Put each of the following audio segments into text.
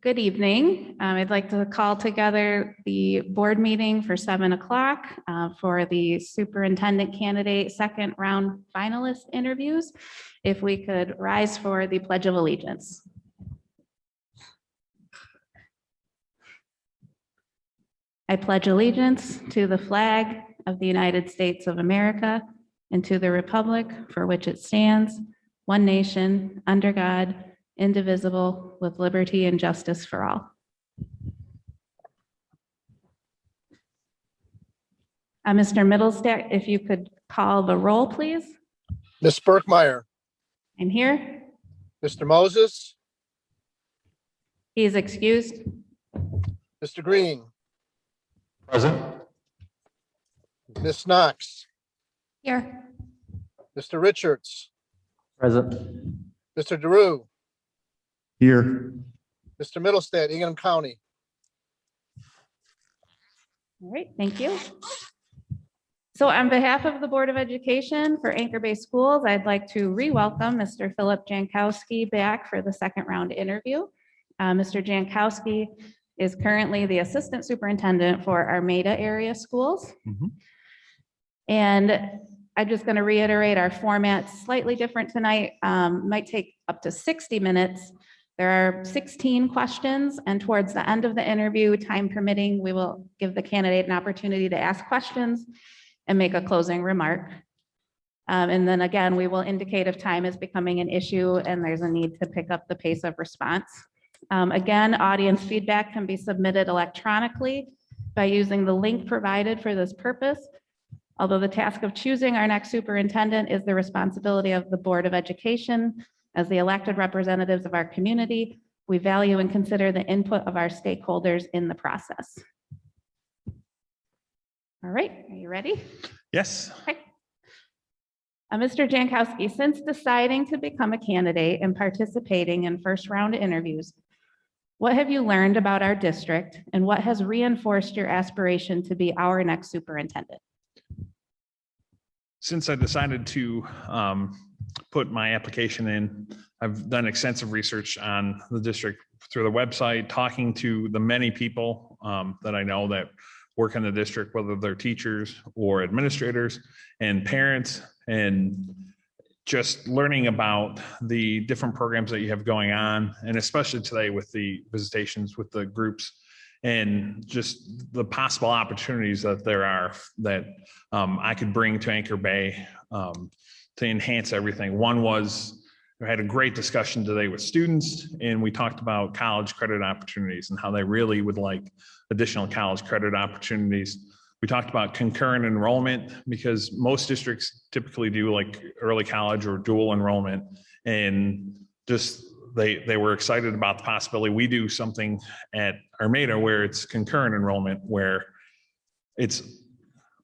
Good evening. I'd like to call together the board meeting for 7 o'clock for the superintendent candidate second round finalist interviews. If we could rise for the Pledge of Allegiance. I pledge allegiance to the flag of the United States of America and to the republic for which it stands, one nation, under God, indivisible, with liberty and justice for all. Mr. Middlestack, if you could call the roll, please. Ms. Burkmeyer, I'm here. Mr. Moses, He is excused. Mr. Green, Present. Ms. Knox, Here. Mr. Richards, Present. Mr. DeRue, Here. Mr. Middlestead, Ingham County. All right, thank you. So on behalf of the Board of Education for Anchor Bay Schools, I'd like to re-welcome Mr. Philip Jankowski back for the second round interview. Mr. Jankowski is currently the Assistant Superintendent for Armada area schools. And I'm just going to reiterate our format's slightly different tonight. Might take up to 60 minutes. There are 16 questions, and towards the end of the interview, time permitting, we will give the candidate an opportunity to ask questions and make a closing remark. And then again, we will indicate if time is becoming an issue and there's a need to pick up the pace of response. Again, audience feedback can be submitted electronically by using the link provided for this purpose. Although the task of choosing our next superintendent is the responsibility of the Board of Education, as the elected representatives of our community, we value and consider the input of our stakeholders in the process. All right, are you ready? Yes. Okay. Mr. Jankowski, since deciding to become a candidate and participating in first round interviews, what have you learned about our district and what has reinforced your aspiration to be our next superintendent? Since I decided to put my application in, I've done extensive research on the district through the website, talking to the many people that I know that work in the district, whether they're teachers or administrators and parents, and just learning about the different programs that you have going on, and especially today with the visitations with the groups and just the possible opportunities that there are that I could bring to Anchor Bay to enhance everything. One was, I had a great discussion today with students, and we talked about college credit opportunities and how they really would like additional college credit opportunities. We talked about concurrent enrollment because most districts typically do like early college or dual enrollment, and just they were excited about the possibility we do something at Armada where it's concurrent enrollment, where it's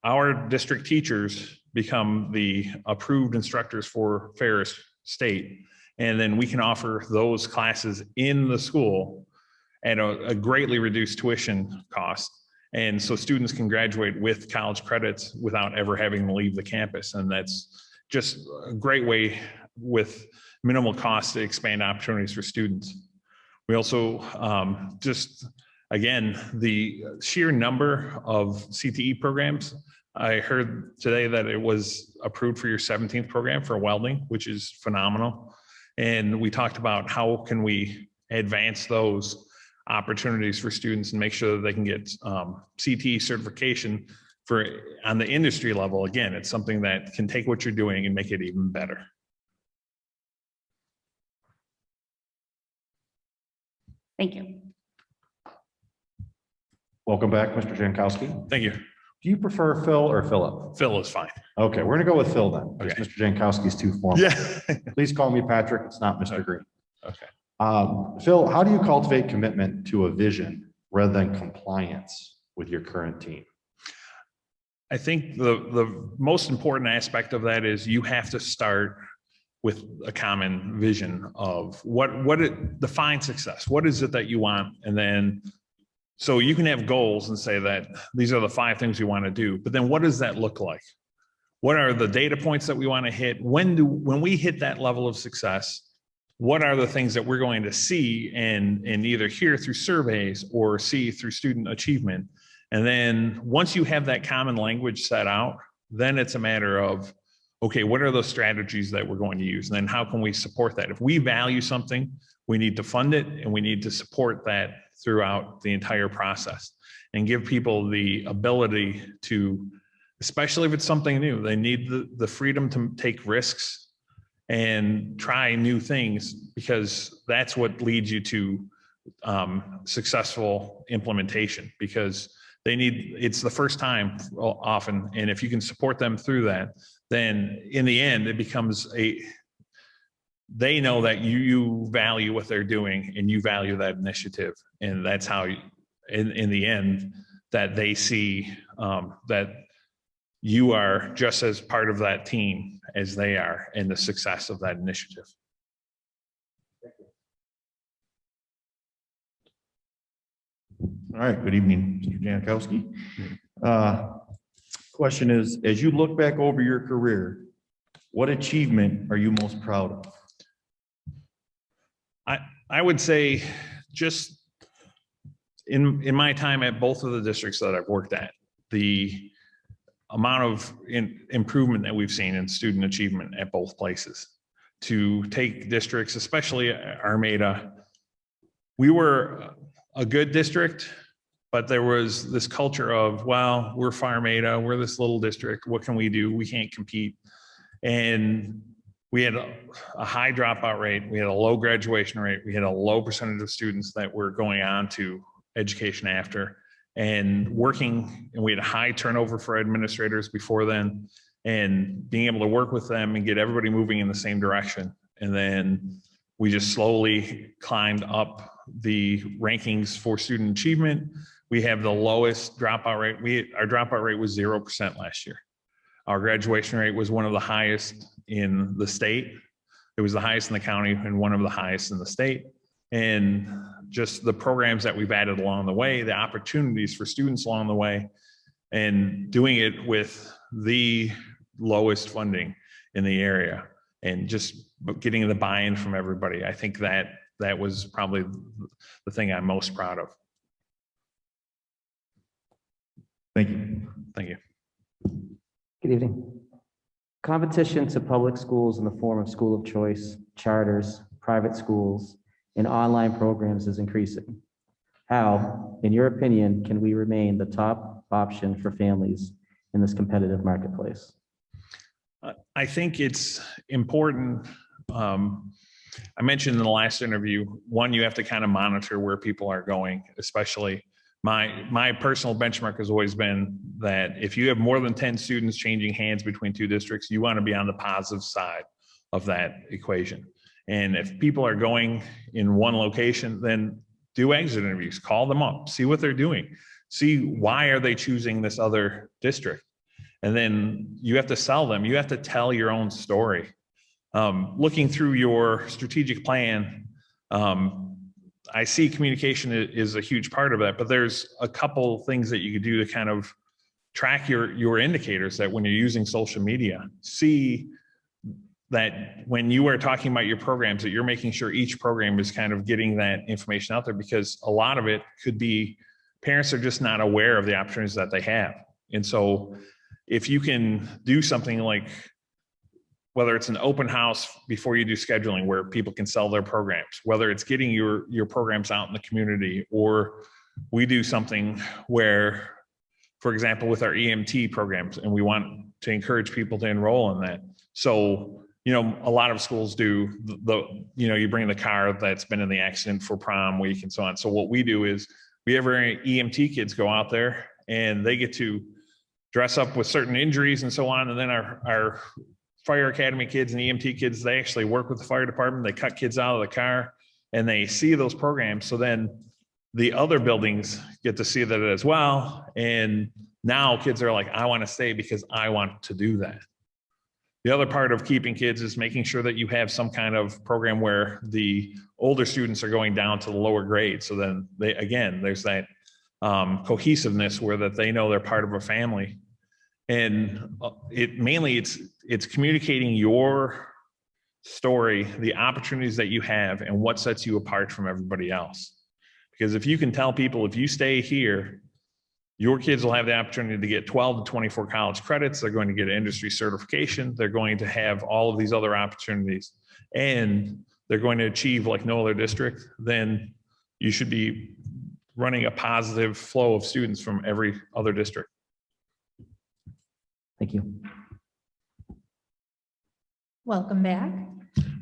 our district teachers become the approved instructors for Ferris State. And then we can offer those classes in the school at a greatly reduced tuition cost. And so students can graduate with college credits without ever having to leave the campus. And that's just a great way with minimal cost to expand opportunities for students. We also just, again, the sheer number of CTE programs. I heard today that it was approved for your 17th program for welding, which is phenomenal. And we talked about how can we advance those opportunities for students and make sure that they can get CTE certification for on the industry level. Again, it's something that can take what you're doing and make it even better. Thank you. Welcome back, Mr. Jankowski. Thank you. Do you prefer Phil or Philip? Phil is fine. Okay, we're gonna go with Phil then, because Okay. Mr. Jankowski's too formal. Yeah. Please call me Patrick. It's not Mr. Green. Okay. Phil, how do you cultivate commitment to a vision rather than compliance with your current team? I think the most important aspect of that is you have to start with a common vision of what it defines success. What is it that you want? And then, so you can have goals and say that these are the 5 things you want to do, but then what does that look like? What are the data points that we want to hit? When we hit that level of success, what are the things that we're going to see and either hear through surveys or see through student achievement. And then once you have that common language set out, then it's a matter of, okay, what are those strategies that we're going to use? And then how can we support that? If we value something, we need to fund it and we need to support that throughout the entire process and give people the ability to, especially if it's something new, they need the freedom to take risks and try new things, because that's what leads you to successful implementation, because it's the first time often. And if you can support them through that, then in the end, it becomes they know that you value what they're doing and you value that initiative. And that's how in the end that they see that you are just as part of that team as they are in the success of that initiative. All right, good evening, Mr. Janikowski. Question is, as you look back over your career, what achievement are you most proud of? I would say just in my time at both of the districts that I've worked at, the amount of improvement that we've seen in student achievement at both places. To take districts, especially Armada, we were a good district, but there was this culture of, well, we're Armada, we're this little district, what can we do? We can't compete. And we had a high dropout rate, we had a low graduation rate, we had a low percentage of students that were going on to education after and working, and we had a high turnover for administrators before then, and being able to work with them and get everybody moving in the same direction. And then we just slowly climbed up the rankings for student achievement. We have the lowest dropout rate. Our dropout rate was 0% last year. Our graduation rate was one of the highest in the state. It was the highest in the county and one of the highest in the state. And just the programs that we've added along the way, the opportunities for students along the way, and doing it with the lowest funding in the area, and just getting the buy-in from everybody. I think that was probably the thing I'm most proud of. Thank you. Thank you. Good evening. Competition to public schools in the form of school of choice, charters, private schools, and online programs is increasing. How, in your opinion, can we remain the top option for families in this competitive marketplace? I think it's important. I mentioned in the last interview, one, you have to kind of monitor where people are going, especially my personal benchmark has always been that if you have more than 10 students changing hands between two districts, you want to be on the positive side of that equation. And if people are going in one location, then do exit interviews, call them up, see what they're doing, see why are they choosing this other district. And then you have to sell them. You have to tell your own story. Looking through your strategic plan, I see communication is a huge part of that, but there's a couple things that you could do to kind of track your indicators that when you're using social media, see that when you are talking about your programs, that you're making sure each program is kind of getting that information out there, because a lot of it could be parents are just not aware of the opportunities that they have. And so if you can do something like, whether it's an open house before you do scheduling where people can sell their programs, whether it's getting your programs out in the community, or we do something where, for example, with our EMT programs, and we want to encourage people to enroll in that. So, a lot of schools do you bring the car that's been in the accident for prom week and so on. So what we do is we have our EMT kids go out there and they get to dress up with certain injuries and so on. And then our fire academy kids and EMT kids, they actually work with the fire department. They cut kids out of the car and they see those programs. So then the other buildings get to see that as well. And now kids are like, I want to stay because I want to do that. The other part of keeping kids is making sure that you have some kind of program where the older students are going down to the lower grades. So then there's that cohesiveness where that they know they're part of a family. And it's communicating your story, the opportunities that you have, and what sets you apart from everybody else. Because if you can tell people, if you stay here, your kids will have the opportunity to get 12 to 24 college credits. They're going to get an industry certification. They're going to have all of these other opportunities, and they're going to achieve like no other district. Then you should be running a positive flow of students from every other district. Thank you. Welcome back.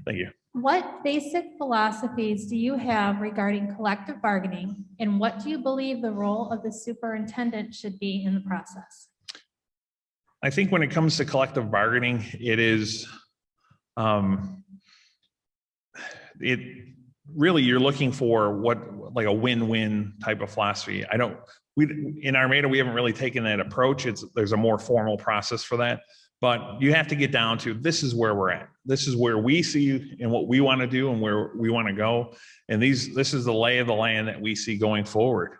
Thank you. What basic philosophies do you have regarding collective bargaining, and what do you believe the role of the superintendent should be in the process? I think when it comes to collective bargaining, it is, it really, you're looking for what, like a win-win type of philosophy. In Armada, we haven't really taken that approach. There's a more formal process for that, but you have to get down to, this is where we're at. This is where we see and what we want to do and where we want to go. And this is the lay of the land that we see going forward.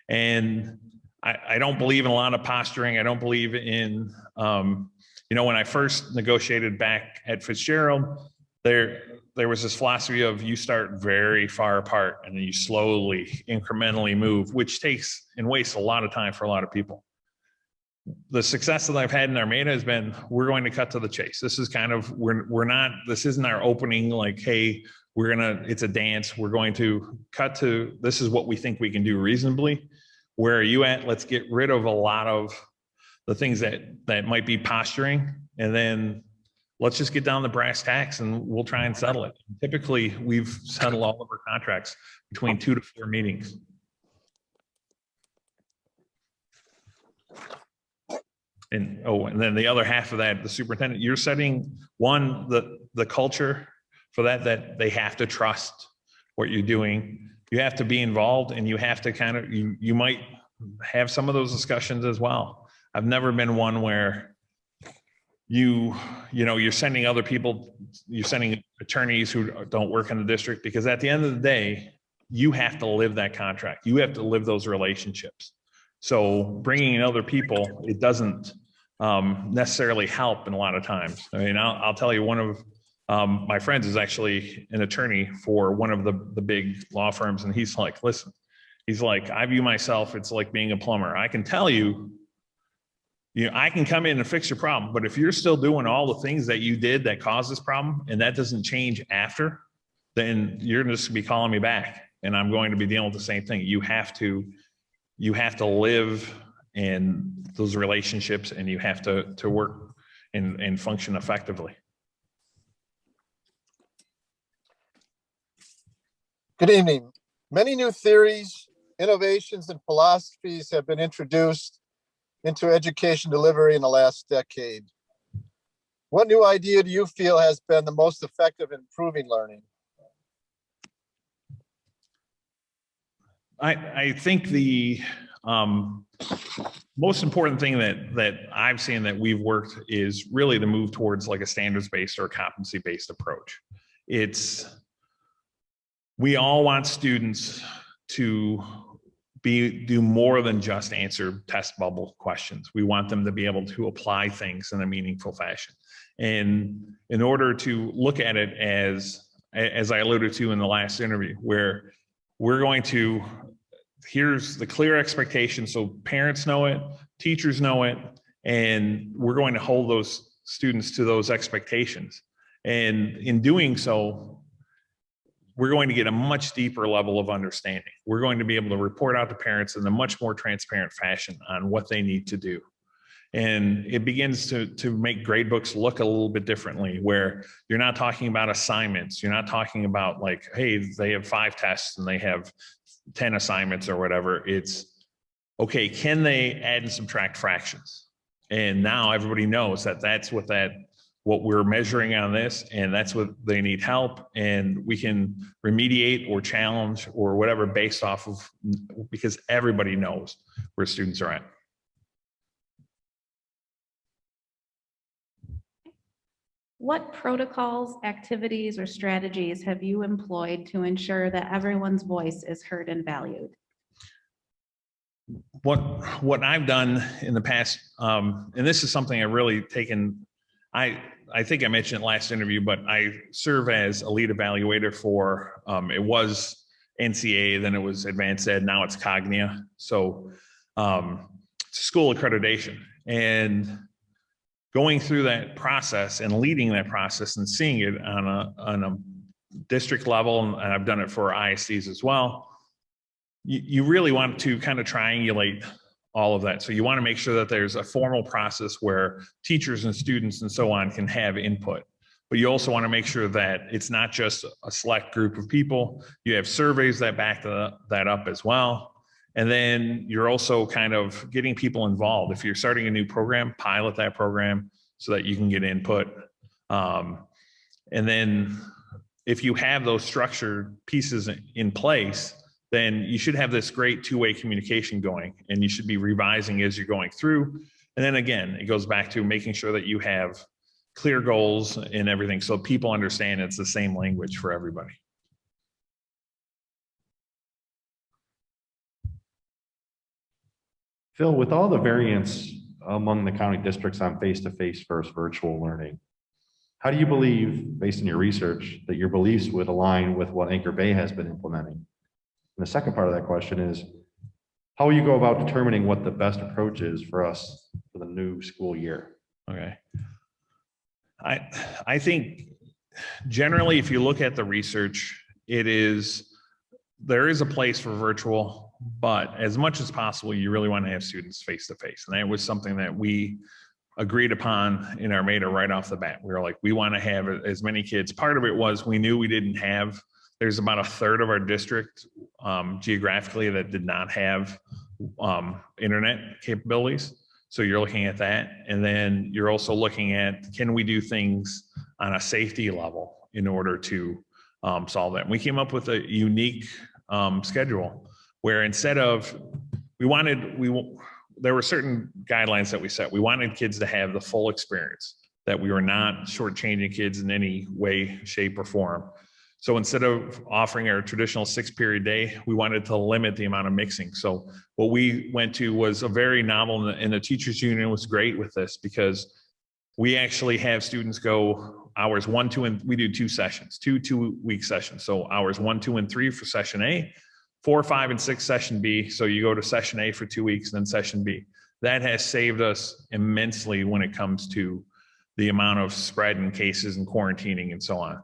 And I don't believe in a lot of posturing. I don't believe in, when I first negotiated back at Fitzgerald, there was this philosophy of you start very far apart and then you slowly, incrementally move, which takes and wastes a lot of time for a lot of people. The success that I've had in Armada has been, we're going to cut to the chase. This is kind of, this isn't our opening, like, hey, it's a dance. We're going to cut to, this is what we think we can do reasonably. Where are you at? Let's get rid of a lot of the things that might be posturing, and then let's just get down the brass tacks and we'll try and settle it. Typically, we've settled all of our contracts between 2 to 4 meetings. And then the other half of that, the superintendent, you're setting the culture for that they have to trust what you're doing. You have to be involved, and you have to kind of, you might have some of those discussions as well. I've never been one where you're sending other people, you're sending attorneys who don't work in the district, because at the end of the day, you have to live that contract. You have to live those relationships. So bringing in other people, it doesn't necessarily help in a lot of times. I mean, I'll tell you, one of my friends is actually an attorney for one of the big law firms. And he's like, listen, he's like, I view myself, it's like being a plumber. I can tell you, I can come in and fix your problem, but if you're still doing all the things that you did that caused this problem and that doesn't change after, then you're just gonna be calling me back and I'm going to be dealing with the same thing. You have to live in those relationships, and you have to work and function effectively. Good evening. Many new theories, innovations, and philosophies have been introduced into education delivery in the last decade. What new idea do you feel has been the most effective in improving learning? I think the most important thing that I've seen that we've worked is really to move towards like a standards-based or a competency-based approach. We all want students to do more than just answer test bubble questions. We want them to be able to apply things in a meaningful fashion. And in order to look at it as I alluded to in the last interview, where we're going to, here's the clear expectation, so parents know it, teachers know it, and we're going to hold those students to those expectations. And in doing so, we're going to get a much deeper level of understanding. We're going to be able to report out to parents in a much more transparent fashion on what they need to do. And it begins to make grade books look a little bit differently, where you're not talking about assignments. You're not talking about like, hey, they have 5 tests and they have 10 assignments or whatever. It's, okay, can they add and subtract fractions? And now everybody knows that that's what we're measuring on this, and that's what they need help, and we can remediate or challenge or whatever based off of, because everybody knows where students are at. What protocols, activities, or strategies have you employed to ensure that everyone's voice is heard and valued? What I've done in the past, and this is something I've really taken, I think I mentioned it last interview, but I serve as a lead evaluator for, it was NCA, then it was Advanced Ed, now it's Cognia. So it's school accreditation. And going through that process and leading that process and seeing it on a district level, and I've done it for ISDs as well, you really want to kind of triangulate all of that. So you want to make sure that there's a formal process where teachers and students and so on can have input. But you also want to make sure that it's not just a select group of people. You have surveys that back that up as well. And then you're also kind of getting people involved. If you're starting a new program, pilot that program so that you can get input. And then if you have those structured pieces in place, then you should have this great two-way communication going, and you should be revising as you're going through. And then again, it goes back to making sure that you have clear goals and everything so people understand it's the same language for everybody. Phil, with all the variance among the county districts on face-to-face versus virtual learning, how do you believe, based on your research, that your beliefs would align with what Anchor Bay has been implementing? And the second part of that question is, how will you go about determining what the best approach is for us for the new school year? Okay. I think generally, if you look at the research, there is a place for virtual, but as much as possible, you really want to have students face to face. And that was something that we agreed upon in our META right off the bat. We were like, we want to have as many kids. Part of it was we knew we didn't have, there's about a third of our district geographically that did not have internet capabilities. So you're looking at that. And then you're also looking at, can we do things on a safety level in order to solve that? And we came up with a unique schedule where instead of, there were certain guidelines that we set. We wanted kids to have the full experience, that we were not shortchanging kids in any way, shape, or form. So instead of offering our traditional 6-period day, we wanted to limit the amount of mixing. So what we went to was a very novel, and the teachers union was great with this because we actually have students go hours 1, 2, and we do 2 sessions, 2-week sessions. So hours 1, 2, and 3 for session A, 4, 5, and 6 session B. So you go to session A for 2 weeks, then session B. That has saved us immensely when it comes to the amount of spread in cases and quarantining and so on.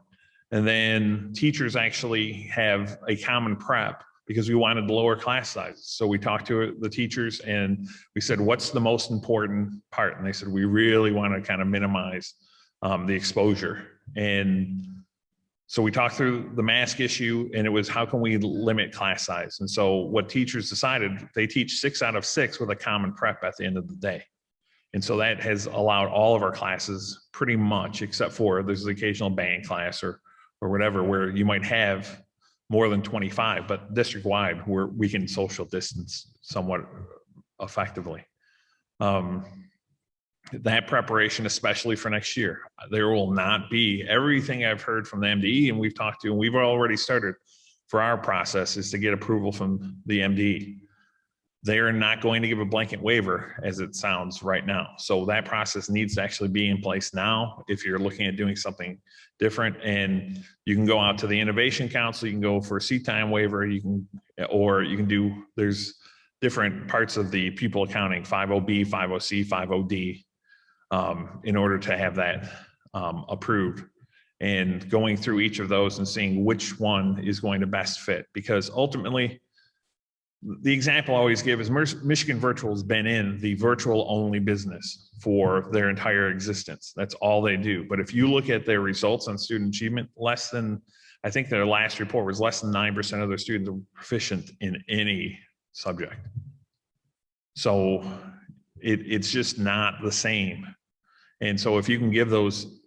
And then teachers actually have a common prep because we wanted to lower class sizes. So we talked to the teachers and we said, what's the most important part? And they said, we really want to kind of minimize the exposure. And so we talked through the mask issue, and it was, how can we limit class size? And so what teachers decided, they teach 6 out of 6 with a common prep at the end of the day. And so that has allowed all of our classes pretty much, except for there's the occasional band class or whatever, where you might have more than 25, but district-wide, where we can social distance somewhat effectively. That preparation, especially for next year, there will not be, everything I've heard from the MDE and we've talked to, and we've already started for our process, is to get approval from the MDE. They are not going to give a blanket waiver as it sounds right now. So that process needs to actually be in place now if you're looking at doing something different. And you can go out to the Innovation Council, you can go for a seat time waiver, or you can do, there's different parts of the pupil accounting, 50B, 50C, 50D, in order to have that approved. And going through each of those and seeing which one is going to best fit, because ultimately, the example I always give is Michigan Virtual has been in the virtual only business for their entire existence. That's all they do. But if you look at their results on student achievement, less than, I think their last report was less than 9% of their students are proficient in any subject. So it's just not the same. And so if you can give those,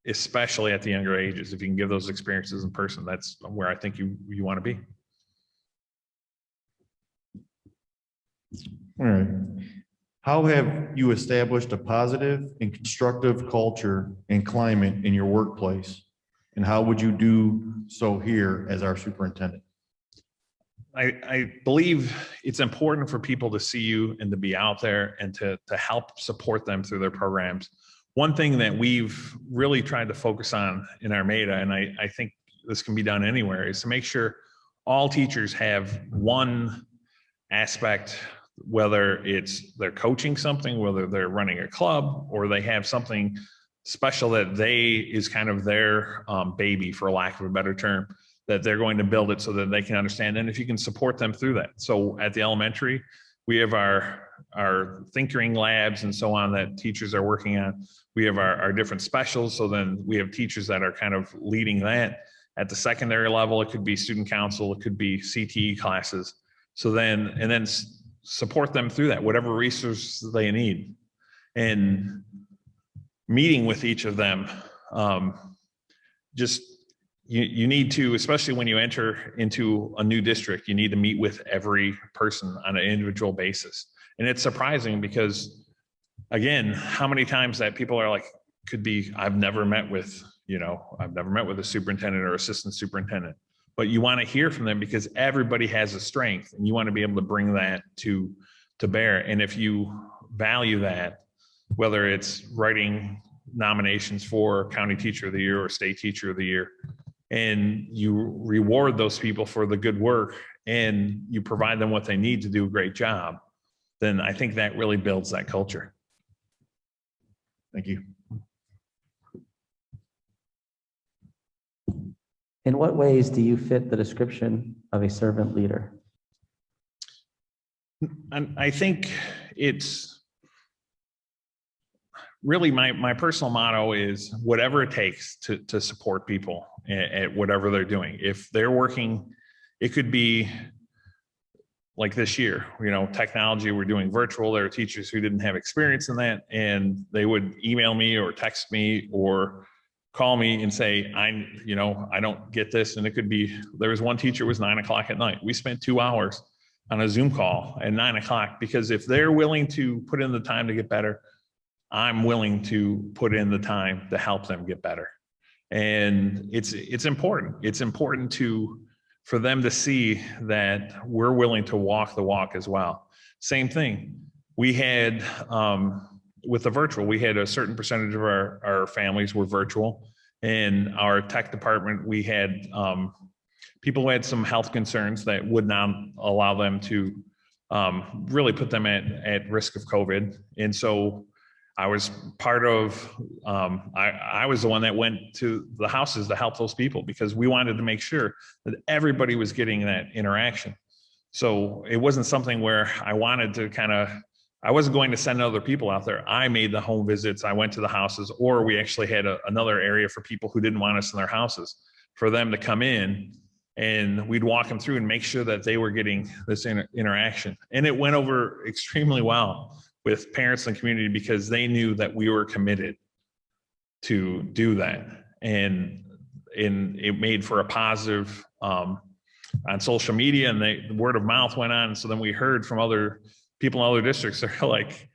especially at the younger ages, if you can give those experiences in person, that's where I think you want to be. All right. How have you established a positive and constructive culture and climate in your workplace? And how would you do so here as our superintendent? I believe it's important for people to see you and to be out there and to help support them through their programs. one thing that we've really tried to focus on in Armada, and I think this can be done anywhere, is to make sure all teachers have one aspect, whether it's they're coaching something, whether they're running a club, or they have something special that is kind of their baby, for lack of a better term, that they're going to build it so that they can understand. And if you can support them through that. So at the elementary, we have our tinkering labs and so on that teachers are working on. We have our different specials. So then we have teachers that are kind of leading that. At the secondary level, it could be student council, it could be CTE classes. So then, and then support them through that, whatever resources they need. And meeting with each of them, just you need to, especially when you enter into a new district, you need to meet with every person on an individual basis. And it's surprising because, again, how many times that people are like, I've never met with a superintendent or assistant superintendent, but you want to hear from them because everybody has a strength and you want to be able to bring that to bear. And if you value that, whether it's writing nominations for County Teacher of the Year or State Teacher of the Year, and you reward those people for the good work and you provide them what they need to do a great job, then I think that really builds that culture. Thank you. In what ways do you fit the description of a servant leader? And I think it's really my personal motto is whatever it takes to support people at whatever they're doing. If they're working, it could be like this year, technology, we're doing virtual. There are teachers who didn't have experience in that, and they would email me or text me or call me and say, I don't get this. And it could be, there was one teacher, it was 9 o'clock at night. We spent 2 hours on a Zoom call at 9 o'clock, because if they're willing to put in the time to get better, I'm willing to put in the time to help them get better. And it's important. It's important for them to see that we're willing to walk the walk as well. Same thing. We had, with the virtual, we had a certain percentage of our families were virtual. In our tech department, we had people who had some health concerns that would not allow them to really put them at risk of COVID. And so I was part of, I was the one that went to the houses to help those people, because we wanted to make sure that everybody was getting that interaction. So it wasn't something where I wanted to I wasn't going to send other people out there. I made the home visits. I went to the houses, or we actually had another area for people who didn't want us in their houses, for them to come in, and we'd walk them through and make sure that they were getting this interaction. And it went over extremely well with parents and community, because they knew that we were committed to do that. And it made for a positive on social media, and the word of mouth went on. So then we heard from other people in other districts. They're like,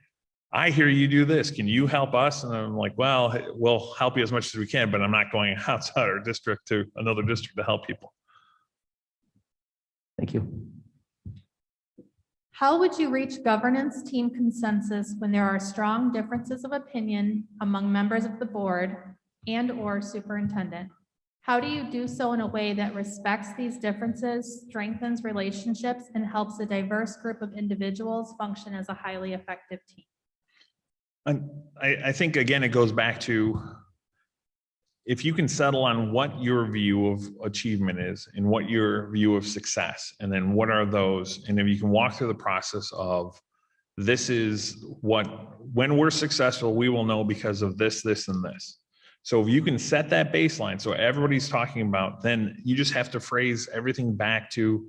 I hear you do this. Can you help us? And I'm like, well, we'll help you as much as we can, but I'm not going outside our district to another district to help people. Thank you. How would you reach governance team consensus when there are strong differences of opinion among members of the board and/or superintendent? How do you do so in a way that respects these differences, strengthens relationships, and helps a diverse group of individuals function as a highly effective team? And I think, again, it goes back to, if you can settle on what your view of achievement is and what your view of success, and then what are those, and if you can walk through the process of, this is what, when we're successful, we will know because of this, this, and this. So if you can set that baseline, so everybody's talking about, then you just have to phrase everything back to,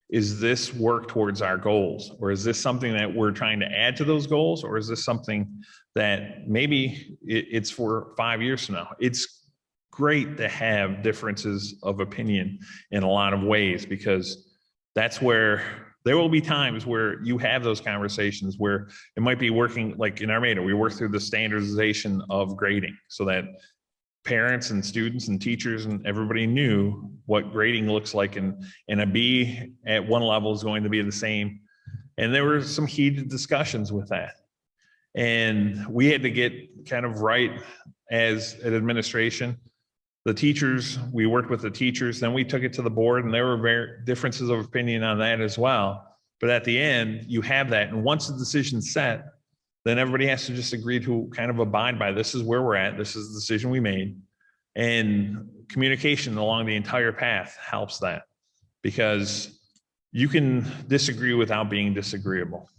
is this work towards our goals? Or is this something that we're trying to add to those goals? Or is this something that maybe it's for 5 years from now? It's great to have differences of opinion in a lot of ways, because that's where there will be times where you have those conversations where it might be working, like in Armada, we work through the standardization of grading so that parents and students and teachers and everybody knew what grading looks like, and a B at one level is going to be the same. And there were some heated discussions with that. And we had to get kind of right as an administration. The teachers, we worked with the teachers, then we took it to the board, and there were very differences of opinion on that as well. But at the end, you have that. And once the decision's set, then everybody has to just agree to kind of abide by, this is where we're at, this is the decision we made. And communication along the entire path helps that, because you can disagree without being disagreeable.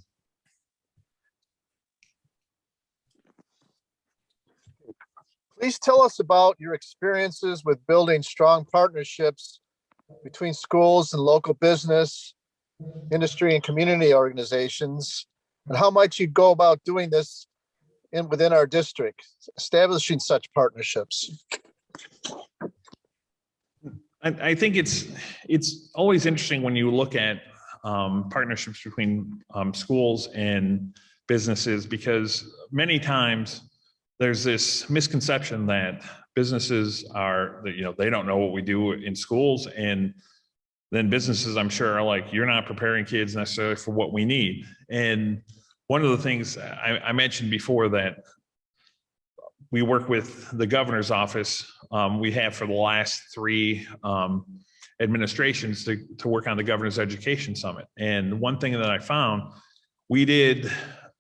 Please tell us about your experiences with building strong partnerships between schools and local business, industry, and community organizations, and how might you go about doing this within our district, establishing such partnerships? I think it's always interesting when you look at partnerships between schools and businesses, because many times there's this misconception that businesses are, you know, they don't know what we do in schools, and then businesses, I'm sure, are like, you're not preparing kids necessarily for what we need. And one of the things I mentioned before, that we work with the governor's office. We have for the last 3 administrations to work on the governor's education summit. And one thing that I found, we did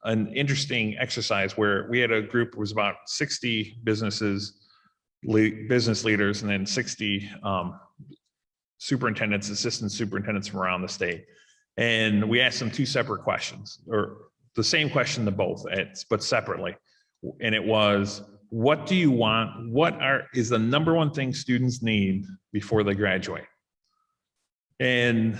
an interesting exercise where we had a group, it was about 60 business leaders, and then 60 superintendents, assistant superintendents from around the state. And we asked them 2 separate questions, or the same question to both, but separately. And it was, what do you want? What is the number one thing students need before they graduate? And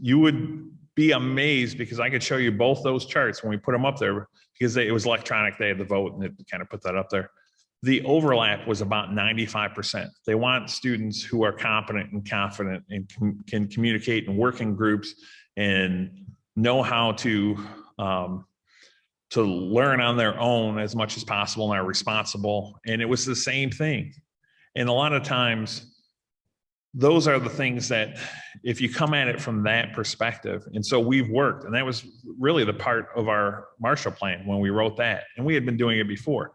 you would be amazed, because I could show you both those charts when we put them up there, because it was electronic. They had the vote, and it kind of put that up there. The overlap was about 95%. They want students who are competent and confident and can communicate and work in groups and know how to learn on their own as much as possible and are responsible. And it was the same thing. And a lot of times, those are the things that, if you come at it from that perspective, and so we've worked, and that was really the part of our Marshall Plan when we wrote that, and we had been doing it before.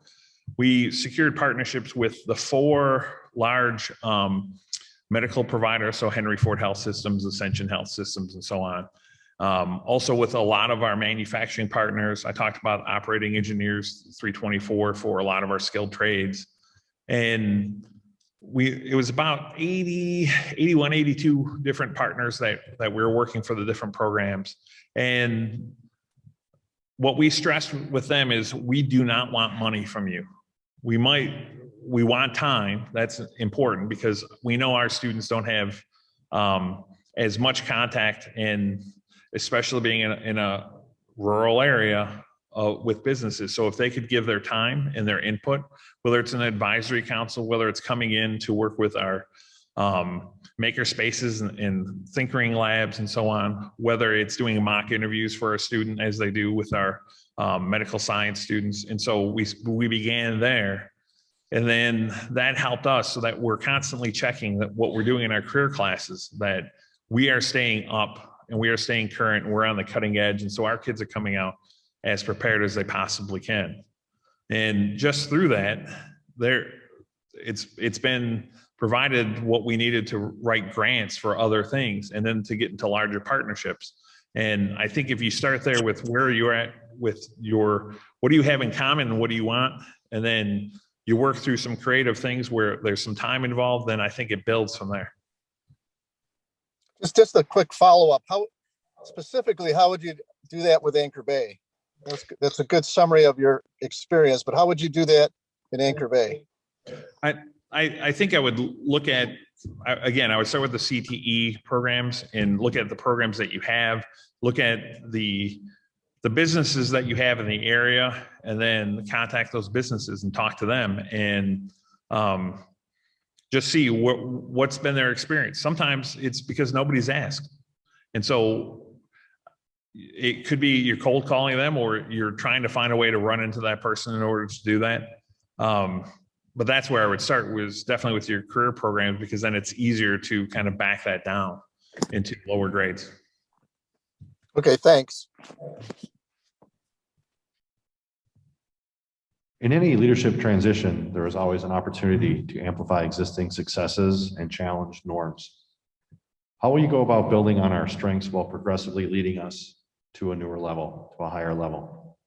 We secured partnerships with the 4 large medical providers, so Henry Ford Health Systems, Ascension Health Systems, and so on. Also with a lot of our manufacturing partners. I talked about operating engineers, 324 for a lot of our skilled trades. And it was about 81, 82 different partners that we were working for the different programs. And what we stressed with them is, we do not want money from you. We want time. That's important, because we know our students don't have as much contact, and especially being in a rural area with businesses. So if they could give their time and their input, whether it's an advisory council, whether it's coming in to work with our maker spaces and thinkering labs and so on, whether it's doing mock interviews for a student as they do with our medical science students. And so we began there. And then that helped us, so that we're constantly checking that what we're doing in our career classes, that we are staying up and we are staying current, and we're on the cutting edge. And so our kids are coming out as prepared as they possibly can. And just through that, it's been provided what we needed to write grants for other things, and then to get into larger partnerships. And I think if you start there with where you're at with what do you have in common and what do you want, and then you work through some creative things where there's some time involved, then I think it builds from there. Just a quick follow-up. How would you do that with Anchor Bay? That's a good summary of your experience, but how would you do that in Anchor Bay? I think I would look at, again, I would start with the CTE programs and look at the programs that you have, look at the businesses that you have in the area, and then contact those businesses and talk to them, and just see what's been their experience. Sometimes it's because nobody's asked. And so it could be you're cold calling them, or you're trying to find a way to run into that person in order to do that. But that's where I would start, was definitely with your career programs, because then it's easier to kind of back that down into lower grades. Okay, thanks. In any leadership transition, there is always an opportunity to amplify existing successes and challenge norms. How will you go about building on our strengths while progressively leading us to a newer level, to a higher level?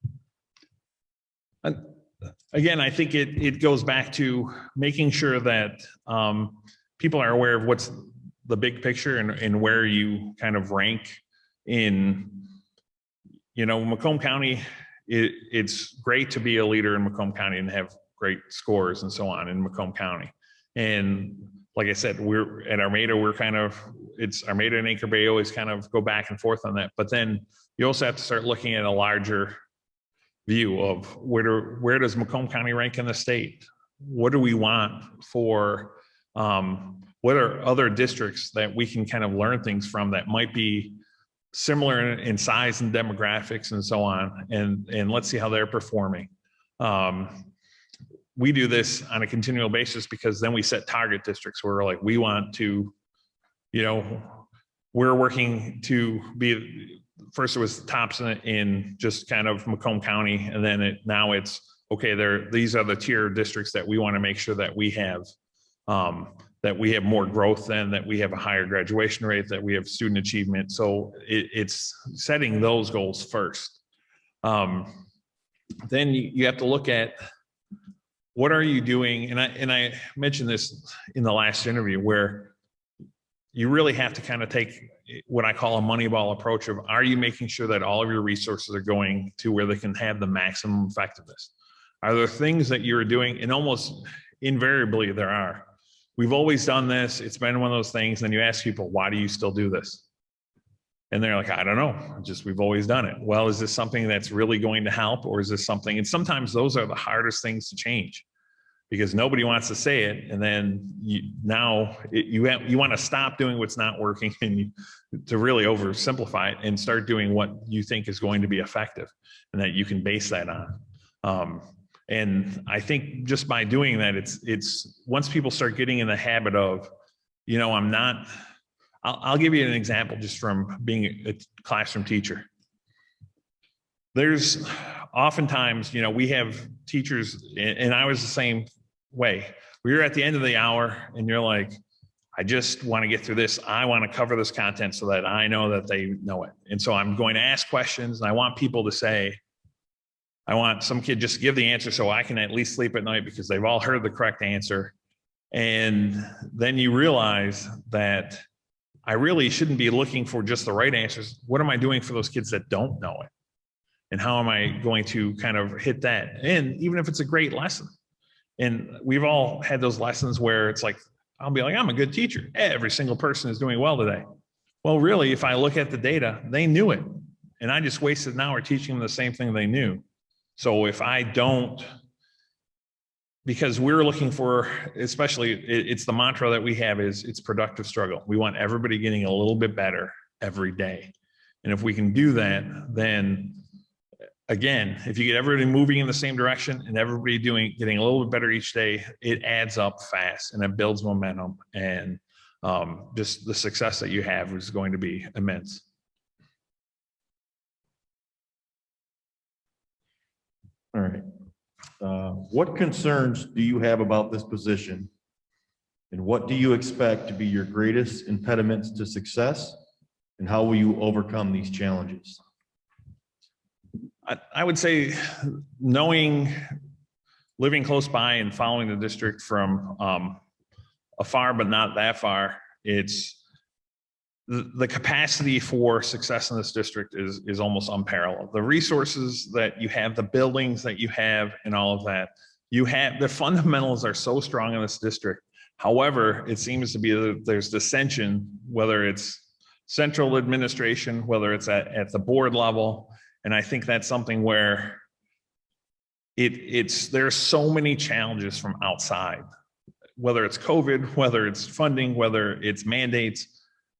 Again, I think it goes back to making sure that people are aware of what's the big picture and where you kind of rank in, Macomb County. It's great to be a leader in Macomb County and have great scores and so on in Macomb County. And like I said, we're at Armada, it's Armada and Anchor Bay always kind of go back and forth on that. But then you also have to start looking at a larger view of where does Macomb County rank in the state? What do we want for, what are other districts that we can kind of learn things from that might be similar in size and demographics and so on, and let's see how they're performing. We do this on a continual basis because then we set target districts where like we want to, we're working to be, first it was tops in just kind of Macomb County, and then now it's okay, these are the tier districts that we want to make sure that we have more growth than, that we have a higher graduation rate, that we have student achievement. So it's setting those goals first. Then you have to look at what are you doing? And I mentioned this in the last interview, where you really have to kind of take what I call a Moneyball approach of, are you making sure that all of your resources are going to where they can have the maximum effectiveness? Are there things that you're doing? And almost invariably there are. We've always done this. It's been one of those things. And you ask people, why do you still do this? And they're like, I don't know, we've always done it. Well, is this something that's really going to help, or is this something? And sometimes those are the hardest things to change, because nobody wants to say it. And then you want to stop doing what's not working and to really oversimplify it and start doing what you think is going to be effective and that you can base that on. And I think just by doing that, it's once people start getting in the habit of, I'll give you an example just from being a classroom teacher. There's oftentimes, we have teachers, and I was the same way. You're at the end of the hour and you're like, I just want to get through this. I want to cover this content so that I know that they know it. And so I'm going to ask questions, and I want people to say, I want some kid just to give the answer so I can at least sleep at night because they've all heard the correct answer. And then you realize that I really shouldn't be looking for just the right answers. What am I doing for those kids that don't know it? And how am I going to kind of hit that? And even if it's a great lesson, and we've all had those lessons where it's like, I'll be like, I'm a good teacher. Every single person is doing well today. Well, really, if I look at the data, they knew it. And I just wasted an hour teaching them the same thing they knew. So if I don't, because we're looking for, especially it's the mantra that we have is it's productive struggle. We want everybody getting a little bit better every day. And if we can do that, then again, if you get everybody moving in the same direction and everybody getting a little bit better each day, it adds up fast and it builds momentum, and just the success that you have is going to be immense. All right. What concerns do you have about this position, and what do you expect to be your greatest impediments to success, and how will you overcome these challenges? I would say living close by and following the district from afar, but not that far, it's the capacity for success in this district is almost unparalleled. The resources that you have, the buildings that you have, and all of that, the fundamentals are so strong in this district. However, it seems to be that there's dissension, whether it's central administration, whether it's at the board level. And I think that's something where there's so many challenges from outside, whether it's COVID, whether it's funding, whether it's mandates,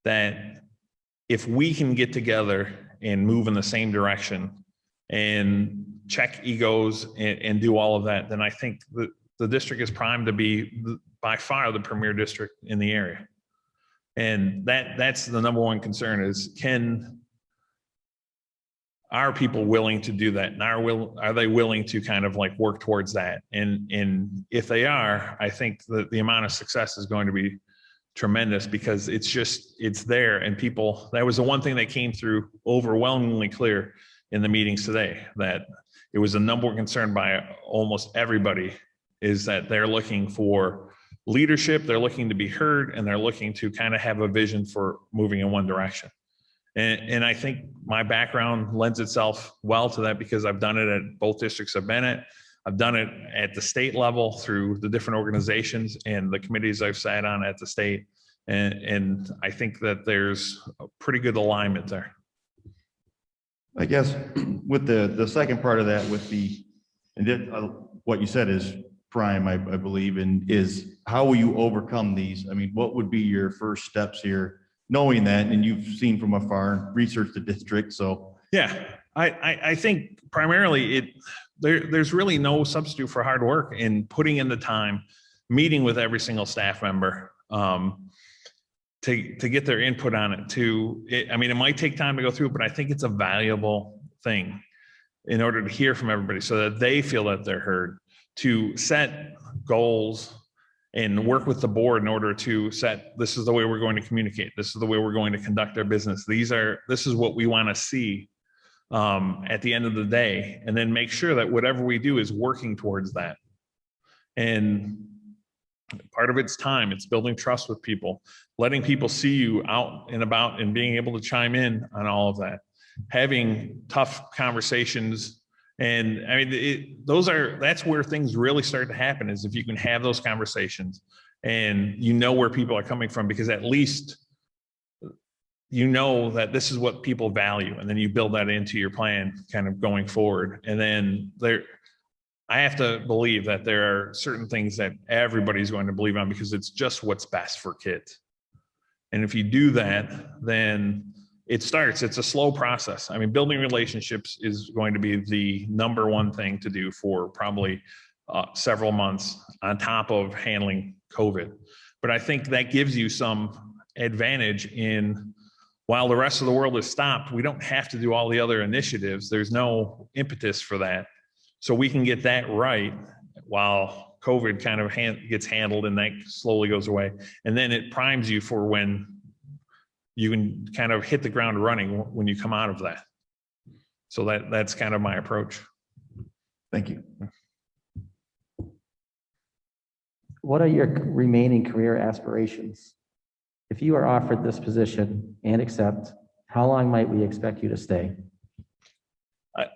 that if we can get together and move in the same direction and check egos and do all of that, then I think the district is primed to be by far the premier district in the area. And that's the number one concern is, can are people willing to do that? And are they willing to kind of like work towards that? And if they are, I think that the amount of success is going to be tremendous, because it's there, and people, that was the one thing that came through overwhelmingly clear in the meetings today, that it was the number one concern by almost everybody, is that they're looking for leadership, they're looking to be heard, and they're looking to kind of have a vision for moving in one direction. And I think my background lends itself well to that, because I've done it at both districts I've been at. I've done it at the state level through the different organizations and the committees I've sat on at the state. And I think that there's a pretty good alignment there. I guess with the second part of that, with what you said is prime, I believe, and is how will you overcome these? I mean, what would be your first steps here, knowing that, and you've seen from afar and researched the district, so. Yeah, I think primarily there's really no substitute for hard work and putting in the time, meeting with every single staff member to get their input on it. I mean, it might take time to go through, but I think it's a valuable thing in order to hear from everybody so that they feel that they're heard, to set goals and work with the board in order to set, this is the way we're going to communicate. This is the way we're going to conduct our business. This is what we want to see at the end of the day, and then make sure that whatever we do is working towards that. And part of it's time, it's building trust with people, letting people see you out and about and being able to chime in on all of that, having tough conversations. And I mean, that's where things really start to happen, is if you can have those conversations and you know where people are coming from, because at least you know that this is what people value, and then you build that into your plan kind of going forward. And then I have to believe that there are certain things that everybody's going to believe on, because it's just what's best for kids. And if you do that, then it's a slow process. I mean, building relationships is going to be the number one thing to do for probably several months on top of handling COVID. But I think that gives you some advantage while the rest of the world is stopped, we don't have to do all the other initiatives. There's no impetus for that. So we can get that right while COVID kind of gets handled, and that slowly goes away. And then it primes you for when you can kind of hit the ground running when you come out of that. So that's kind of my approach. Thank you. What are your remaining career aspirations? If you are offered this position and accept, how long might we expect you to stay?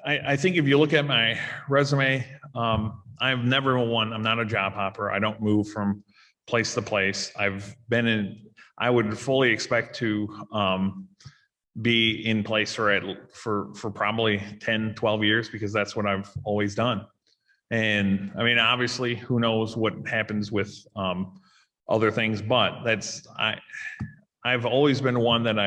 I think if you look at my resume, I'm not a job hopper. I don't move from place to place. I would fully expect to be in place for probably 10, 12 years, because that's what I've always done. And I mean, obviously, who knows what happens with other things, but I've always been one that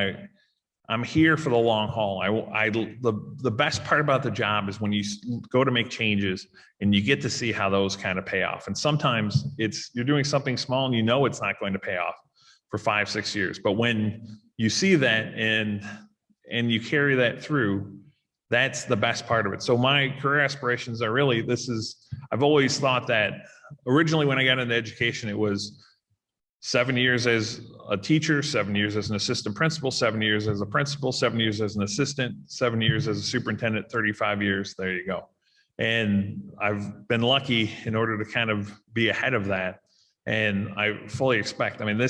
I'm here for the long haul. The best part about the job is when you go to make changes and you get to see how those kind of pay off. And sometimes you're doing something small and you know it's not going to pay off for 5, 6 years. But when you see that and you carry that through, that's the best part of it. So my career aspirations are really, I've always thought that originally when I got into education, it was 7 years as a teacher, 7 years as an assistant principal, 7 years as a principal, 7 years as an assistant, 7 years as a superintendent, 35 years. There you go. And I've been lucky in order to kind of be ahead of that. And I fully expect, I mean,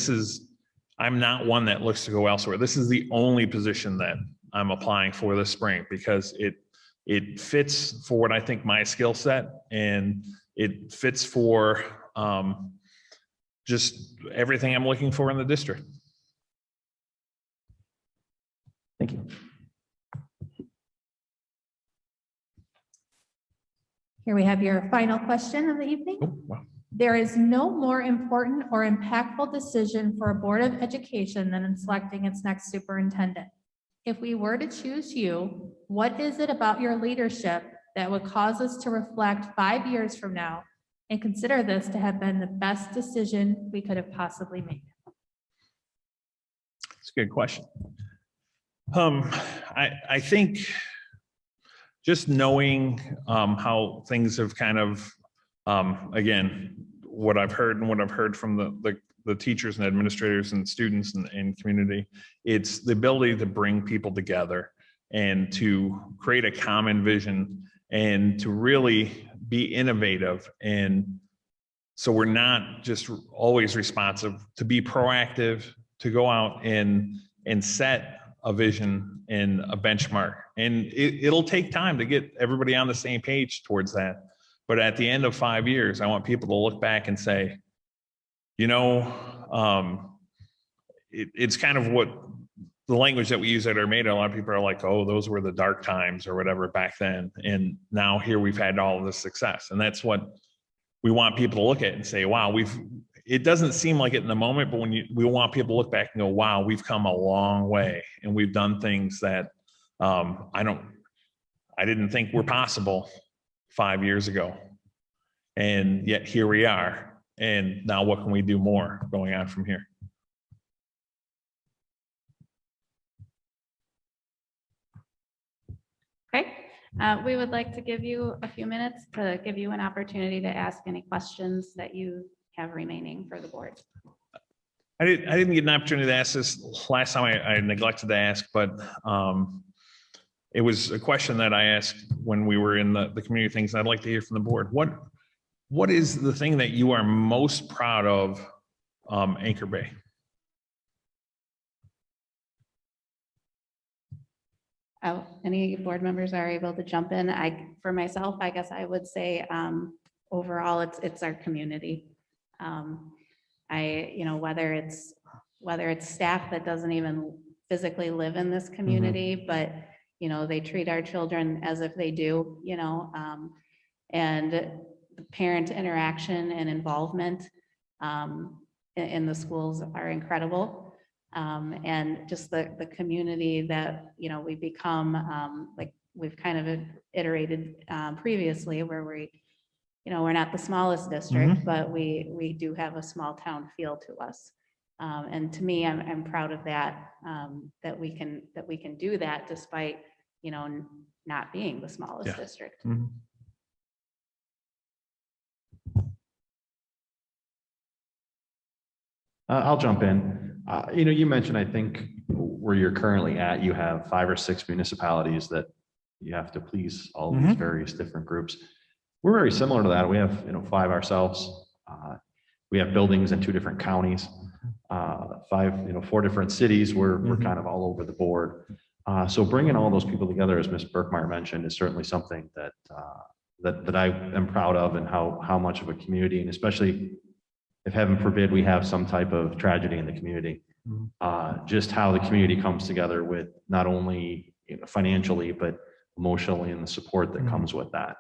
I'm not one that looks to go elsewhere. This is the only position that I'm applying for this spring, because it fits for what I think my skill set, and it fits for just everything I'm looking for in the district. Thank you. Here we have your final question of the evening. Oh, wow. There is no more important or impactful decision for a Board of Education than in selecting its next superintendent. If we were to choose you, what is it about your leadership that would cause us to reflect 5 years from now and consider this to have been the best decision we could have possibly made? It's a good question. I think just knowing how things have kind of, again, what I've heard and what I've heard from the teachers and administrators and students and community, it's the ability to bring people together and to create a common vision and to really be innovative. And so we're not just always responsive, to be proactive, to go out and set a vision and a benchmark. And it'll take time to get everybody on the same page towards that. But at the end of 5 years, I want people to look back and say, you know, it's kind of what the language that we use at Armada. A lot of people are like, oh, those were the dark times or whatever back then. And now here we've had all of this success. And that's what we want people to look at and say, wow, it doesn't seem like it in the moment, but we want people to look back and go, wow, we've come a long way. And we've done things that I didn't think were possible 5 years ago. And yet here we are. And now what can we do more going on from here? Okay, we would like to give you a few minutes to give you an opportunity to ask any questions that you have remaining for the board. I didn't get an opportunity to ask this last time. I neglected to ask, but it was a question that I asked when we were in the community things. I'd like to hear from the board. What is the thing that you are most proud of Anchor Bay? Any board members are able to jump in. For myself, I guess I would say overall, it's our community. Whether it's staff that doesn't even physically live in this community, but they treat our children as if they do, and the parent interaction and involvement in the schools are incredible. And just the community that, we become, like we've kind of iterated previously, where we're not the smallest district, but we do have a small town feel to us. And to me, I'm proud of that, that we can do that despite, not being the smallest district. I'll jump in. You mentioned, I think where you're currently at, you have 5 or 6 municipalities that you have to please all these various different groups. We're very similar to that. We have, 5 ourselves. We have buildings in 2 different counties, 4 different cities. We're kind of all over the board. So bringing all those people together, as Ms. Birkmeyer mentioned, is certainly something that I am proud of, and how much of a community, and especially if heaven forbid we have some type of tragedy in the community, just how the community comes together with not only financially, but emotionally, and the support that comes with that.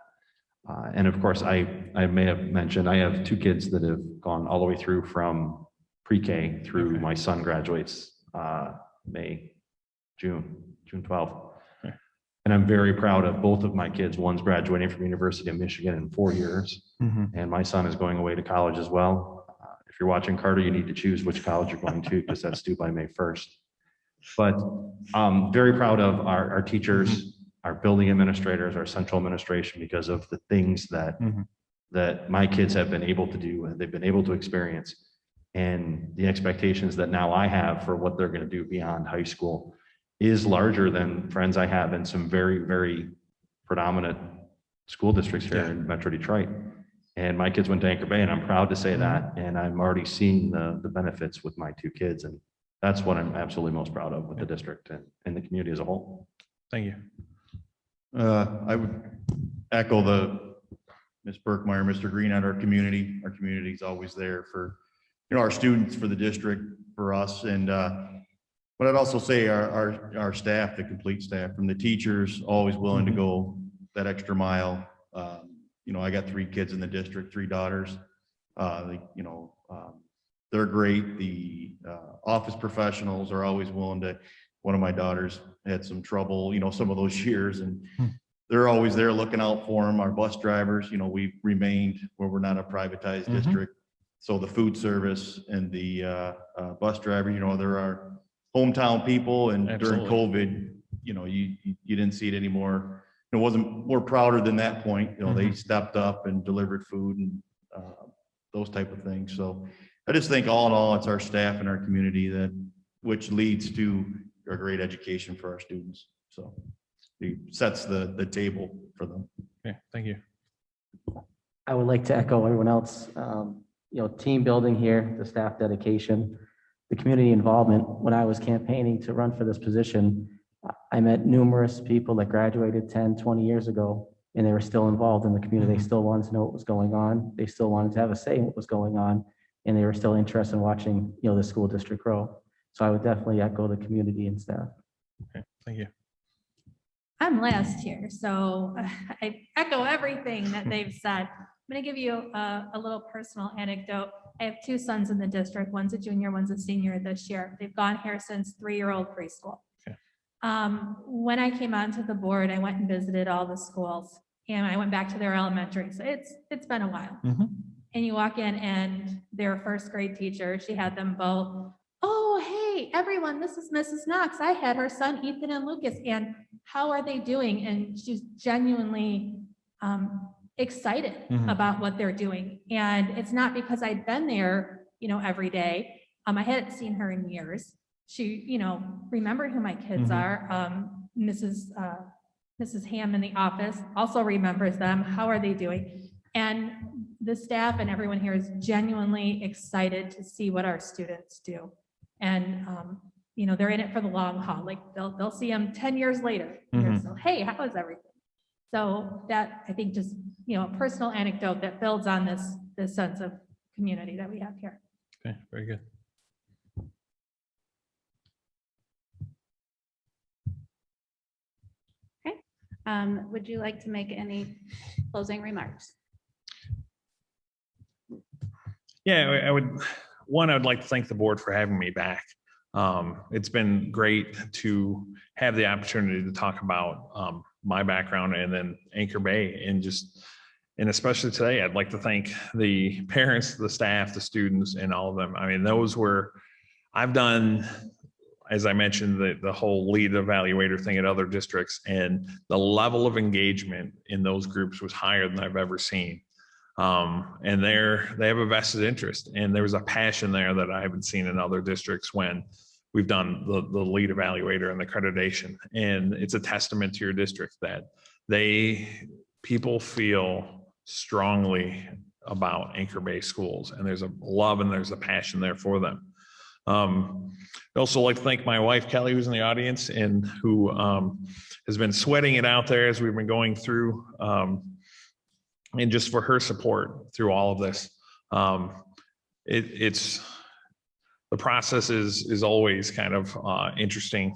And of course, I may have mentioned, I have 2 kids that have gone all the way through from pre-K through my son graduates June 12th. And I'm very proud of both of my kids. One's graduating from University of Michigan in 4 years, and my son is going away to college as well. If you're watching, Carter, you need to choose which college you're going to, because that's due by May 1st. But I'm very proud of our teachers, our building administrators, our central administration, because of the things that my kids have been able to do and they've been able to experience, and the expectations that now I have for what they're going to do beyond high school is larger than friends I have in some very, very predominant school districts here in Metro Detroit. And my kids went to Anchor Bay, and I'm proud to say that. And I'm already seeing the benefits with my 2 kids. And that's what I'm absolutely most proud of with the district and the community as a whole. Thank you. I would echo the Ms. Birkmeyer, Mr. Green on our community. Our community is always there for, our students, for the district, for us. And but I'd also say our staff, the complete staff, from the teachers, always willing to go that extra mile. I got 3 kids in the district, 3 daughters. They're great. The office professionals are always willing to. One of my daughters had some trouble, some of those years, and they're always there looking out for them. Our bus drivers, we've remained where we're not a privatized district. So the food service and the bus driver, they're our hometown people. And during COVID, you didn't see it anymore. wasn't more prouder than that point. They stepped up and delivered food and those type of things. So I just think all in all, it's our staff and our community which leads to a great education for our students. So it sets the table for them. Okay, thank you. I would like to echo everyone else, team building here, the staff dedication, the community involvement. When I was campaigning to run for this position, I met numerous people that graduated 10, 20 years ago, and they were still involved in the community. They still wanted to know what was going on. They still wanted to have a say in what was going on, and they were still interested in watching, the school district grow. So I would definitely echo the community and staff. Okay, thank you. I'm last here, so I echo everything that they've said. I'm going to give you a little personal anecdote. I have two sons in the district. One's a junior, one's a senior this year. They've gone here since 3-year-old preschool. Okay. When I came onto the board, I went and visited all the schools, and I went back to their elementary. So it's been a while. And you walk in, and their first grade teacher, she had them both. Oh, hey, everyone, this is Mrs. Knox. I had her son, Ethan and Lucas, and how are they doing? And she's genuinely excited about what they're doing. And it's not because I'd been there, every day. I hadn't seen her in years. She, remembered who my kids are. Mrs. Ham in the office also remembers them. How are they doing? And the staff and everyone here is genuinely excited to see what our students do. And, they're in it for the long haul. Like they'll see them 10 years later. So, hey, how was everything? So that, I think, just, a personal anecdote that builds on this sense of community that we have here. Okay, very good. Okay. Would you like to make any closing remarks? Yeah, I would like to thank the board for having me back. It's been great to have the opportunity to talk about my background and then Anchor Bay, and especially today, I'd like to thank the parents, the staff, the students, and all of them. I mean, I've done, as I mentioned, the whole lead evaluator thing at other districts, and the level of engagement in those groups was higher than I've ever seen. And they have a vested interest, and there's a passion there that I haven't seen in other districts when we've done the lead evaluator and the accreditation. And it's a testament to your district that people feel strongly about Anchor Bay schools, and there's a love and there's a passion there for them. I'd also like to thank my wife, Kelly, who's in the audience and who has been sweating it out there as we've been going through, and just for her support through all of this. It's the process is always kind of interesting,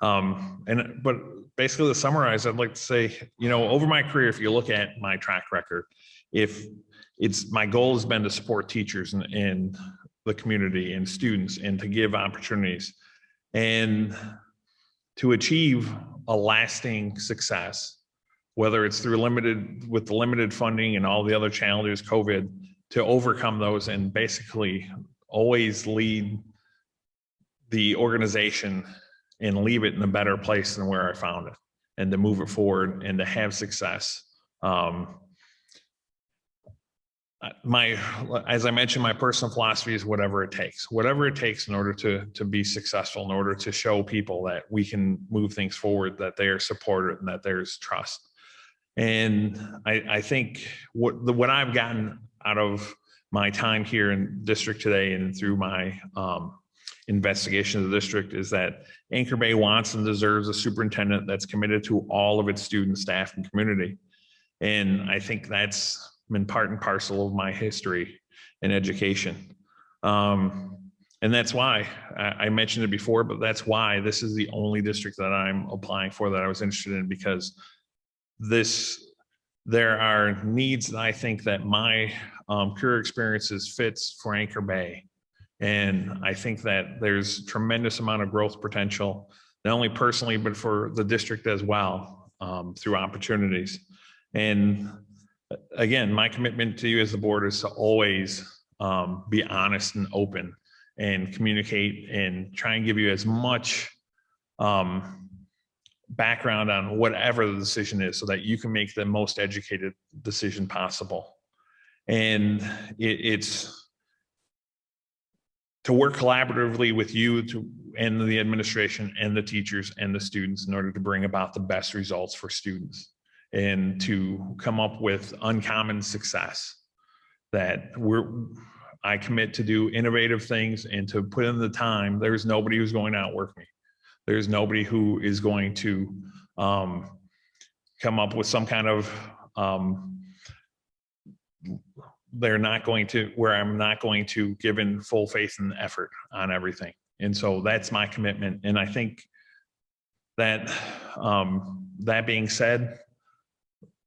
but basically to summarize, I'd like to say, over my career, if you look at my track record, my goal has been to support teachers and the community and students, and to give opportunities and to achieve a lasting success, whether it's through with the limited funding and all the other challenges, COVID, to overcome those and basically always lead the organization and leave it in a better place than where I found it, and to move it forward and to have success. As I mentioned, my personal philosophy is whatever it takes in order to be successful, in order to show people that we can move things forward, that they are supported and that there's trust. And I think what I've gotten out of my time here in district today and through my investigation of the district is that Anchor Bay wants and deserves a superintendent that's committed to all of its students, staff, and community. And I think that's been part and parcel of my history in education. And that's why I mentioned it before, but that's why this is the only district that I'm applying for that I was interested in, because there are needs that I think that my career experiences fits for Anchor Bay. And I think that there's tremendous amount of growth potential, not only personally, but for the district as well, through opportunities. And again, my commitment to you as the board is to always be honest and open and communicate and try and give you as much background on whatever the decision is so that you can make the most educated decision possible. And it's to work collaboratively with you and the administration and the teachers and the students in order to bring about the best results for students and to come up with uncommon success that I commit to do innovative things and to put in the time. There's nobody who's going to outwork me. There's nobody who is going to come up with some kind of where I'm not going to give in full faith and effort on everything. And so that's my commitment. And I think that that being said,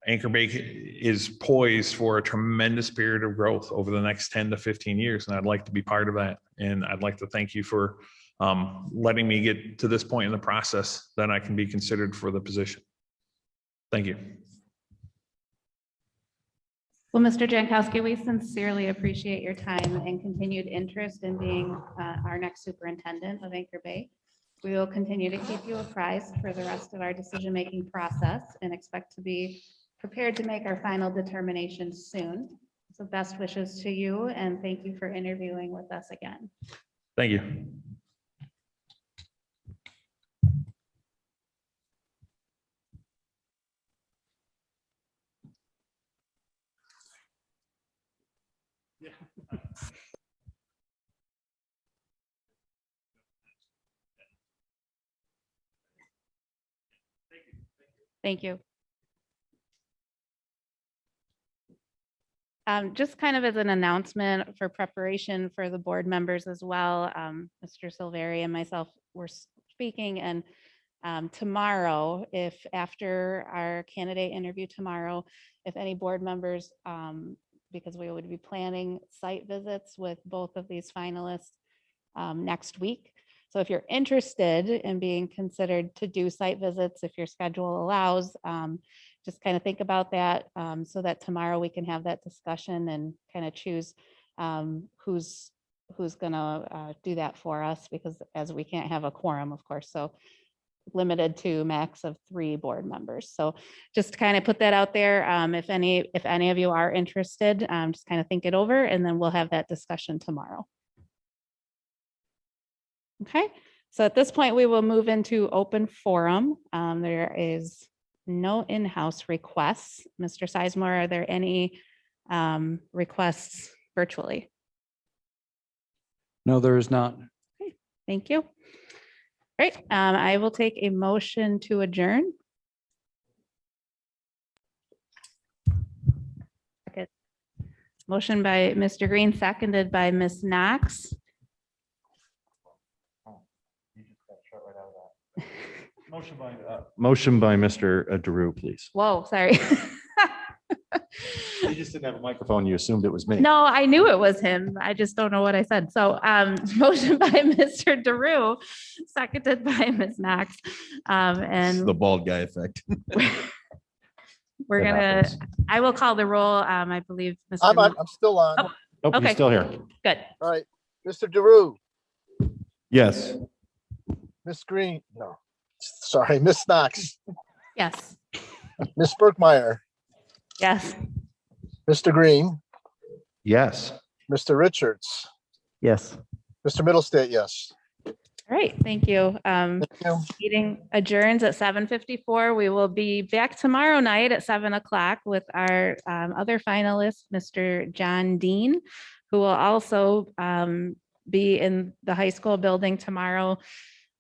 Anchor Bay is poised for a tremendous period of growth over the next 10 to 15 years. And I'd like to be part of that. And I'd like to thank you for letting me get to this point in the process that I can be considered for the position. Thank you. Well, Mr. Jankowski, we sincerely appreciate your time and continued interest in being our next superintendent of Anchor Bay. We will continue to keep you apprised for the rest of our decision-making process and expect to be prepared to make our final determination soon. So best wishes to you and thank you for interviewing with us again. Thank you. Thank you. Just kind of as an announcement for preparation for the board members as well, Mr. Silveri and myself were speaking, and tomorrow, if after our candidate interview tomorrow, if any board members, because we would be planning site visits with both of these finalists next week. So if you're interested in being considered to do site visits, if your schedule allows, just kind of think about that so that tomorrow we can have that discussion and kind of choose who's going to do that for us, because as we can't have a quorum, of course, so limited to max of 3 board members. So just kind of put that out there. If any of you are interested, just kind of think it over and then we'll have that discussion tomorrow. Okay, so at this point, we will move into open forum. There is no in-house requests. Mr. Sizemore, are there any requests virtually? No, there is not. Okay, thank you. Great, I will take a motion to adjourn. Okay. Motion by Mr. Green, seconded by Ms. Knox. Motion by Mr. Drew, please. Whoa, sorry. You just didn't have a microphone. You assumed it was me. No, I knew it was him. I just don't know what I said. So motion by Mr. DeRue, seconded by Ms. Knox. And The bald guy effect. we're gonna, I will call the roll. I believe. Mr. I'm still on. Oh. Nope, Okay. he's still here. Good. All right, Mr. DeRue, Yes. Miss Green, no, sorry, Miss Knox, Yes. Miss Burkmeyer, Yes. Mr. Green, Yes. Mr. Richards, Yes. Mr. Middlestate, yes. All right. Thank you. Thank you. Meeting adjourns at 7:54. We will be back tomorrow night at 7 o'clock with our other finalist, Mr. John Dean, who will also be in the high school building tomorrow,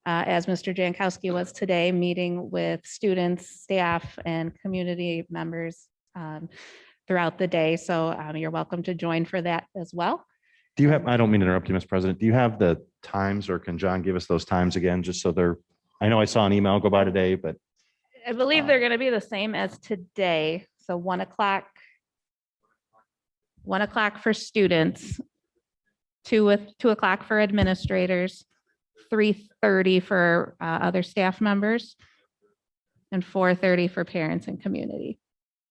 as Mr. Jankowski was today, meeting with students, staff, and community members throughout the day. So you're welcome to join for that as well. Do you have, I don't mean to interrupt you, Mr. President. Do you have the times, or can John give us those times again, just so they're, I know I saw an email go by today, but. I believe they're going to be the same as today. So 1 o'clock. 1 o'clock for students, 2 o'clock for administrators, 3:30 for other staff members, and 4:30 for parents and community.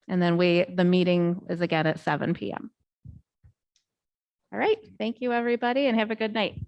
And then the meeting is again at 7 p.m. All right. Thank you, everybody, and have a good night.